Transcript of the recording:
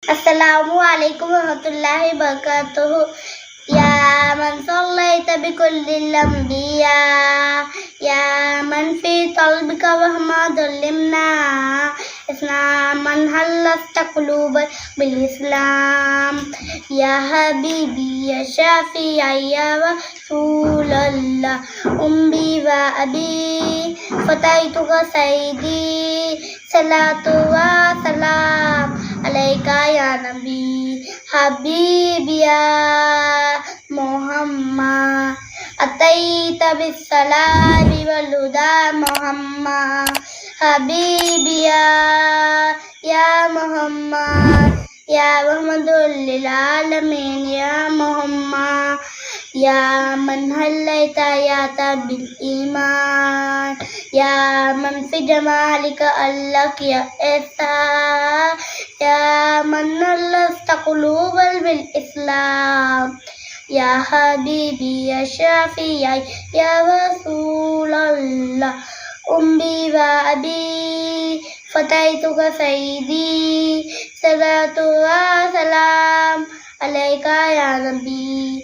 السلام عليكم ورحمة الله وبركاته. يا من صليت بكل الأنبياء، يا من في قلبك رحمة ظلمنا، اسمع من هلست قلوب بالإسلام. يا حبيبي يا شافعي يا رسول الله، أمي وأبي فتيتك سيدي، صلاة وسلام عليك يا نبي حبيبي يا محمد، أتيت بالسلام والهدى محمد حبيبي يا محمد، يا محمد للعالمين يا محمد، يا من هليت حياة بالإيمان، يا من في جمالك ألك يا إحسان، يا من نلست قلوبا بالإسلام. يا حبيبي يا شافعي يا رسول الله، أمي وأبي فتيتك سيدي، صلاة وسلام عليك يا نبي.